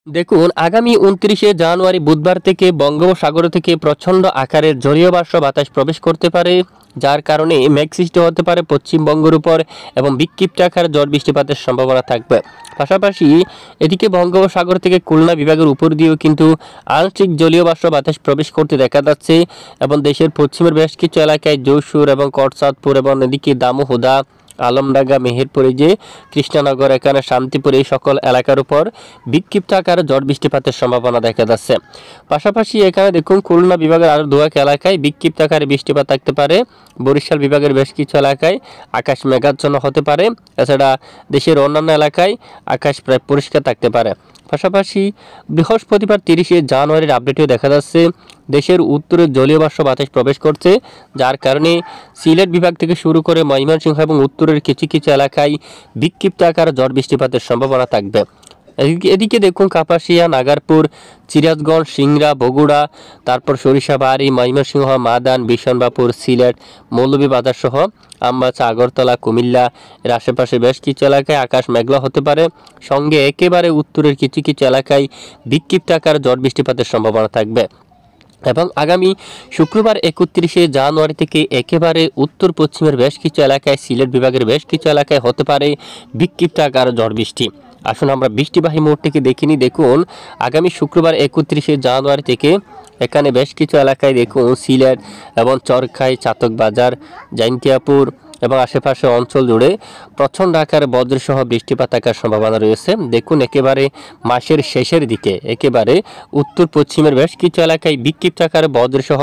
দেখুন আগামী ২৯শে জানুয়ারি বুধবার থেকে বঙ্গোপসাগর থেকে প্রচণ্ড আকারের জলীয় বাষ্প বাতাস প্রবেশ করতে পারে, যার কারণে মেঘ সৃষ্টি হতে পারে পশ্চিমবঙ্গের উপর এবং বিক্ষিপ্ত আকারে ঝড় বৃষ্টিপাতের সম্ভাবনা থাকবে। পাশাপাশি এদিকে বঙ্গোপসাগর থেকে খুলনা বিভাগের উপর দিয়েও কিন্তু আংশিক জলীয় বাষ্প বাতাস প্রবেশ করতে দেখা যাচ্ছে এবং দেশের পশ্চিমের বেশ কিছু এলাকায় যশোর এবং করচাঁদপুর এবং এদিকে দামোহদা, আলমডাঙ্গা, মেহেরপুর, যে কৃষ্ণনগর, এখানে শান্তিপুর, এই সকল এলাকার উপর বিক্ষিপ্ত আকারে ঝড় বৃষ্টিপাতের সম্ভাবনা দেখা যাচ্ছে। পাশাপাশি এখানে দেখুন খুলনা বিভাগের আরও দুয়েক এলাকায় বিক্ষিপ্ত আকারে বৃষ্টিপাত থাকতে পারে। বরিশাল বিভাগের বেশ কিছু এলাকায় আকাশ মেঘাচ্ছন্ন হতে পারে। এছাড়া দেশের অন্যান্য এলাকায় আকাশ প্রায় পরিষ্কার থাকতে পারে। পাশাপাশি বৃহস্পতিবার ৩০শে জানুয়ারির আপডেটেও দেখা যাচ্ছে দেশের উত্তরে জলীয় বাষ্প বাতাস প্রবেশ করছে, যার কারণে সিলেট বিভাগ থেকে শুরু করে ময়মনসিংহ এবং উত্তরের কিছু কিছু এলাকায় বিক্ষিপ্ত আকারে ঝড় বৃষ্টিপাতের সম্ভাবনা থাকবে। এদিকে দেখুন কাপাসিয়া, নাগারপুর, সিরাজগঞ্জ, সিংড়া, বগুড়া, তারপর সরিষাবাড়ি, ময়মনসিংহ, মাদান, বিশনবাপুর, সিলেট, মৌলভীবাজার সহ আমবাসা, আগরতলা, কুমিল্লা এর আশেপাশে বেশ কিছু এলাকায় আকাশ মেঘলা হতে পারে। সঙ্গে একেবারে উত্তরের কিছু কিছু এলাকায় বিক্ষিপ্ত আকারে ঝড় বৃষ্টিপাতের সম্ভাবনা থাকবে। এবং আগামী শুক্রবার ৩১শে জানুয়ারি থেকে একেবারে উত্তর পশ্চিমের বেশ কিছু এলাকায়, সিলেট বিভাগের বেশ কিছু এলাকায় হতে পারে বিক্ষিপ্ত আকারে ঝড় বৃষ্টি। আসুন আমরা বৃষ্টিবাহী মোড়টিকে দেখিনি। দেখুন আগামী শুক্রবার ৩১শে জানুয়ারি থেকে এখানে বেশ কিছু এলাকায় দেখুন সিলেট এবং চরখাই, চাতকবাজার, জাইন্তিয়াপুর এবং আশেপাশে অঞ্চল জুড়ে প্রচণ্ড আকারে বজ্রসহ বৃষ্টিপাত থাকার সম্ভাবনা রয়েছে। দেখুন একেবারে মাসের শেষের দিকে একেবারে উত্তর পশ্চিমের বেশ কিছু এলাকায় বিক্ষিপ্ত আকারে বজ্রসহ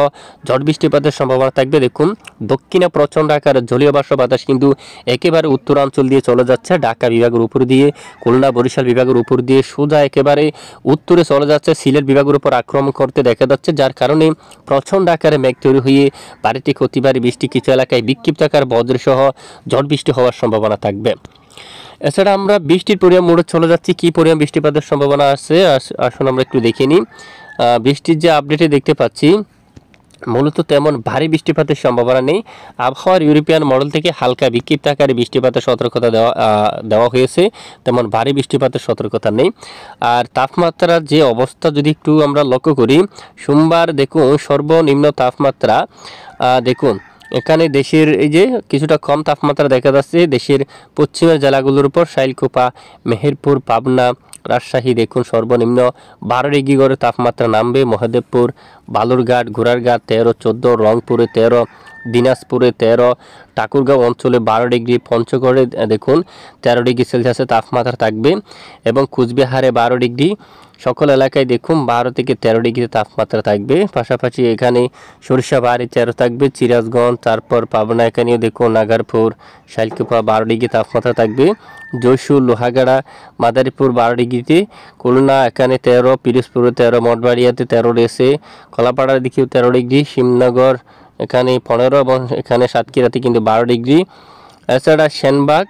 ঝড় বৃষ্টিপাতের সম্ভাবনা থাকবে। দেখুন দক্ষিণে প্রচণ্ড আকারে জলীয় বাষ্প বাতাস কিন্তু একেবারে উত্তরাঞ্চল দিয়ে চলে যাচ্ছে, ঢাকা বিভাগের উপর দিয়ে, খুলনা বরিশাল বিভাগের উপর দিয়ে সোজা একেবারে উত্তরে চলে যাচ্ছে, সিলেট বিভাগের উপর আক্রমণ করতে দেখা যাচ্ছে, যার কারণে প্রচণ্ড আকারে মেঘ তৈরি হয়ে বাড়িতে ক্ষতিবাড়ি বৃষ্টি, কিছু এলাকায় বিক্ষিপ্ত আকারে বজ্রসহ ঝড় বৃষ্টি হওয়ার সম্ভাবনা থাকবে। এছাড়া আমরা বৃষ্টির পরিমাণ মোড়ে চলে যাচ্ছি, কি পরিমাণ বৃষ্টিপাতের সম্ভাবনা আছে আসুন আমরা একটু দেখে নিই। বৃষ্টির যে আপডেটে দেখতে পাচ্ছি মূলত তেমন ভারী বৃষ্টিপাতের সম্ভাবনা নেই। আবহাওয়ার ইউরোপিয়ান মডেল থেকে হালকা বিক্ষিপ্ত আকারে বৃষ্টিপাতের সতর্কতা দেওয়া হয়েছে, তেমন ভারী বৃষ্টিপাতের সতর্কতা নেই। আর তাপমাত্রার যে অবস্থা যদি একটু আমরা লক্ষ্য করি, সোমবার দেখুন সর্বনিম্ন তাপমাত্রা দেখুন এখানে দেশের এই যে কিছুটা কম তাপমাত্রা দেখা যাচ্ছে দেশের পশ্চিমের জেলাগুলোর উপর, শাইলকুপা, মেহেরপুর, পাবনা, রাজশাহী দেখুন সর্বনিম্ন 12 ডিগ্রি করে তাপমাত্রা নামবে। মহাদেবপুর, বালুরঘাট, ঘোড়ারঘাট 13, 14, রংপুরে 13, দিনাজপুরে 13, ঠাকুরগাঁও অঞ্চলে 12 ডিগ্রি, পঞ্চগড়ে দেখুন 13 ডিগ্রি সেলসিয়াসের তাপমাত্রা থাকবে এবং কুচবিহারে 12 ডিগ্রি। সকল এলাকায় দেখুন 12 থেকে 13 ডিগ্রি তাপমাত্রা থাকবে। পাশাপাশি এখানে সরিষাবাড়ি 13 থাকবে, সিরাজগঞ্জ, তারপর পাবনা এখানেও দেখুন নাগারপুর, শাইলকুপা 12 ডিগ্রি তাপমাত্রা থাকবে। যশোর, লোহাগাড়া, মাদারীপুর 12 ডিগ্রিতে, খুলনা এখানে 13, পিরোজপুরে 13, মঠবাড়িয়াতে 13 রয়েছে, কলাপাড়ার দিকেও 13 ডিগ্রি, শিবনগর এখানে 15 এবং এখানে সাতক্ষীরাতে কিন্তু 12 ডিগ্রি। এছাড়া সেনবাগ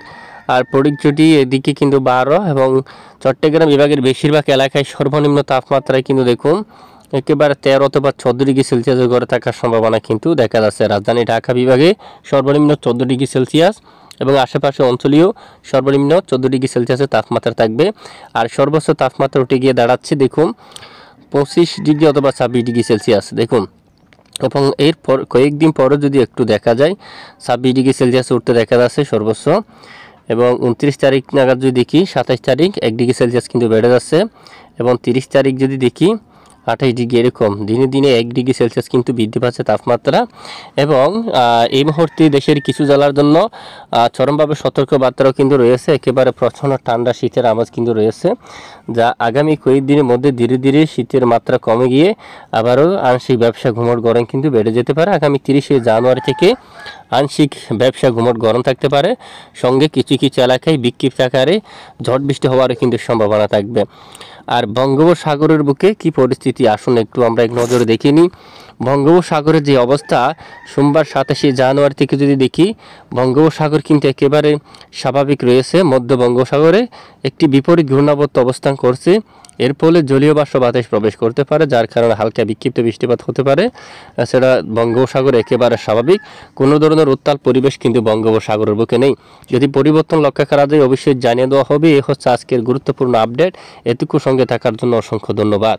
আর ফটিকছড়ি এদিকে কিন্তু 12 এবং চট্টগ্রাম বিভাগের বেশিরভাগ এলাকায় সর্বনিম্ন তাপমাত্রায় কিন্তু দেখুন একেবারে 13 অথবা 14 ডিগ্রি সেলসিয়াসের ঘরে থাকার সম্ভাবনা কিন্তু দেখা যাচ্ছে। রাজধানী ঢাকা বিভাগে সর্বনিম্ন 14 ডিগ্রি সেলসিয়াস এবং আশেপাশে অঞ্চলেও সর্বনিম্ন 14 ডিগ্রি সেলসিয়াসের তাপমাত্রা থাকবে। আর সর্বোচ্চ তাপমাত্রা উঠে গিয়ে দাঁড়াচ্ছে দেখুন 25 ডিগ্রি অথবা 26 ডিগ্রি সেলসিয়াস দেখুন। এবং এরপর কয়েকদিন পরও যদি একটু দেখা যায় 26 ডিগ্রি সেলসিয়াস উঠতে দেখা যাচ্ছে সর্বোচ্চ। এবং 29 তারিখ নাগাদ যদি দেখি 27 তারিখ 1 ডিগ্রি সেলসিয়াস কিন্তু বেড়ে যাচ্ছে এবং 30 তারিখ যদি দেখি 28 ডিগ্রি, এরকম দিনে দিনে 1 ডিগ্রি সেলসিয়াস কিন্তু বৃদ্ধি পাচ্ছে তাপমাত্রা। এবং এই মুহূর্তে দেশের কিছু জেলার জন্য চরমভাবে সতর্কবার্তাও কিন্তু রয়েছে, একেবারে প্রচণ্ড ঠান্ডা শীতের আমেজ কিন্তু রয়েছে, যা আগামী কয়েকদিনের মধ্যে ধীরে ধীরে শীতের মাত্রা কমে গিয়ে আবারও আংশিক ব্যবসা ঘুমট গরম কিন্তু বেড়ে যেতে পারে। আগামী 30শে জানুয়ারি থেকে আংশিক ব্যবসা ঘুমট গরম থাকতে পারে, সঙ্গে কিছু কিছু এলাকায় বিক্ষিপ্ত আকারে ঝড় বৃষ্টি হওয়ারও কিন্তু সম্ভাবনা থাকবে। আর বঙ্গোপসাগরের বুকে কি পরিস্থিতি পরিস্থিতি আসুন একটু আমরা এক নজরে দেখে নিই। বঙ্গোপসাগরের যে অবস্থা সোমবার 27 জানুয়ারি থেকে যদি দেখি, বঙ্গোপসাগর কিন্তু একেবারে স্বাভাবিক রয়েছে। মধ্য বঙ্গোপসাগরে একটি বিপরীত ঘূর্ণাবর্ত অবস্থান করছে। এর ফলে জলীয় বাষ্প বাতাস প্রবেশ করতে পারে, যার কারণে হালকা বিক্ষিপ্ত বৃষ্টিপাত হতে পারে। সেটা বঙ্গোপসাগর একেবারে স্বাভাবিক, কোনো ধরনের উত্তাল পরিবেশ কিন্তু বঙ্গোপসাগরের বুকে নেই। যদি পরিবর্তন লক্ষ্য করা যায় অবশ্যই জানিয়ে দেওয়া হবে। এ হচ্ছে আজকের গুরুত্বপূর্ণ আপডেট। এটুকু সঙ্গে থাকার জন্য অসংখ্য ধন্যবাদ।